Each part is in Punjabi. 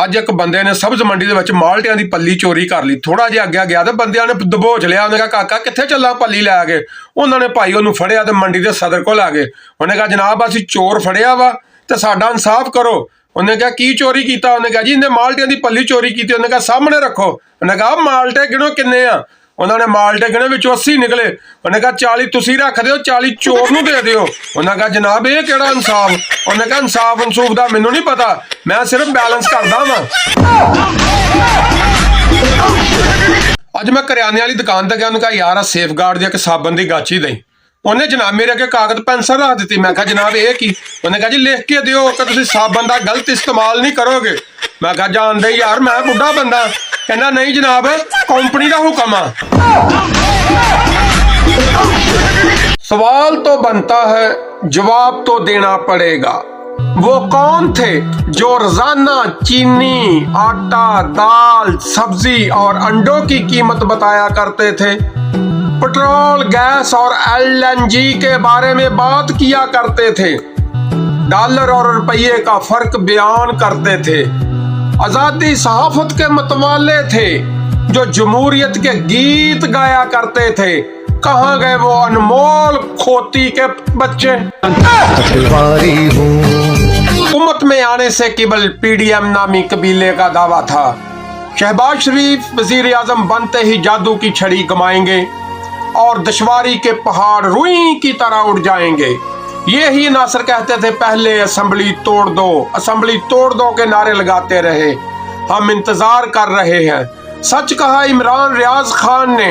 ਅੱਜ ਇੱਕ ਬੰਦੇ ਨੇ ਸਬਜ਼ ਮੰਡੀ ਦੇ ਵਿੱਚ ਮਾਲਟਿਆਂ ਦੀ ਪੱਲੀ ਚੋਰੀ ਕਰ ਲਈ। ਥੋੜਾ ਜਿਹਾ ਅੱਗੇ ਗਿਆ ਤੇ ਬੰਦਿਆਂ ਨੇ ਦਬੋਚ ਲਿਆ। ਉਹਨੇ ਕਿਹਾ ਕਾਕਾ ਕਿੱਥੇ ਚੱਲਾਂ ਪੱਲੀ ਲੈ ਕੇ। ਉਹਨਾਂ ਨੇ ਭਾਈ ਉਹਨੂੰ ਫੜਿਆ ਤੇ ਮੰਡੀ ਦੇ ਸਦਰ ਕੋਲ ਆ ਗਏ। ਉਹਨੇ ਕਿਹਾ ਜਨਾਬ ਅਸੀਂ ਚੋਰ ਫੜਿਆ ਵਾ ਤੇ ਸਾਡਾ ਇਨਸਾਫ ਕਰੋ। ਉਹਨੇ ਕਿਹਾ ਕੀ ਚੋਰੀ ਕੀਤਾ? ਉਹਨੇ ਕਿਹਾ ਜੀ ਇਹਨੇ ਮਾਲਟਿਆਂ ਦੀ ਪੱਲੀ ਚੋਰੀ ਕੀਤੀ। ਉਹਨੇ ਕਿਹਾ ਸਾਹਮਣੇ ਰੱਖੋ। ਉਹਨੇ ਕਿਹਾ ਮਾਲਟੇ ਗਿਣੋ ਕਿੰਨੇ ਆ? ਉਹਨਾਂ ਨੇ ਮਾਲਟੇ ਗਿਣੇ, ਵਿੱਚੋਂ 80 ਨਿਕਲੇ। ਉਹਨੇ ਕਿਹਾ 40 ਤੁਸੀਂ ਰੱਖ ਦਿਓ, 40 ਚੋਰ ਨੂੰ ਦੇ ਦਿਓ। ਉਹਨਾਂ ਕਿਹਾ ਜਨਾਬ ਇਹ ਕਿਹੜਾ ਇਨਸਾਫ? ਉਹਨੇ ਕਿਹਾ ਇਨਸਾਫ ਅਨਸੂਫ ਦਾ ਮੈਨੂੰ ਨਹੀਂ ਪਤਾ, ਮੈਂ ਸਿਰਫ ਬੈਲੈਂਸ ਕਰਦਾ ਵਾਂ। ਅੱਜ ਮੈਂ ਕਰਿਆਨੇ ਵਾਲੀ ਦੁਕਾਨ ਤੇ ਗਿਆ। ਉਹਨੂੰ ਕਿਹਾ ਯਾਰ ਆ ਸੇਫਗਾਰਡ ਦੀ ਇੱਕ ਸਾਬਣ ਦੀ ਗਾਚੀ ਦਈ। ਉਹਨੇ ਜਨਾਬ ਮੇਰੇ ਅੱਗੇ ਕਾਗਜ਼ ਪੈਨਸਲ ਰੱਖ ਦਿੱਤੀ। ਮੈਂ ਕਿਹਾ ਜਨਾਬ ਇਹ ਕੀ? ਉਹਨੇ ਕਿਹਾ ਜੀ ਲਿਖ ਕੇ ਦਿਓ ਕਿ ਤੁਸੀਂ ਸਾਬਣ ਦਾ ਗਲਤ ਇਸਤੇਮਾਲ ਨਹੀਂ ਕਰੋਗੇ। ਮੈਂ ਕਿਹਾ ਜਾਣਦੇ ਯਾਰ ਮੈਂ ਬੁੱਢਾ ਬੰਦਾ। कहना नहीं जनाब कंपनी का हुक्म आ। सवाल तो बनता है जवाब तो देना पड़ेगा। वो कौन थे जो रोजाना चीनी, आटा, दाल, सब्जी और अंडों की कीमत बताया करते थे, पेट्रोल, गैस और LNG के बारे में बात किया करते थे, डॉलर और रुपये का फर्क बयान करते थे, आजादी सहाफत के मतवाले थे जो जमहूरियत के गीत गाया करते थे? कहाँ गए वो अनमोल खोती के बच्चे? हुकूमत में आने से केवल PDM नामी कबीले का दावा था। शहबाज शरीफ वजीर आजम बनते ही जादू की छड़ी कमाएंगे और दुश्वारी के पहाड़ रुई की तरह उड़ जाएंगे। ये ही नासिर कहते थे पहले असेंबली तोड़ दो के नारे लगाते रहे। हम इंतजार कर रहे हैं। सच कहा इमरान रियाज खान ने।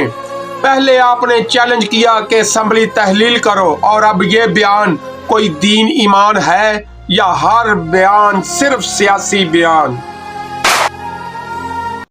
पहले आपने चैलेंज किया कि असेंबली तहलील करो और अब ये बयान कोई दीन ईमान है या हर बयान सिर्फ सियासी बयान?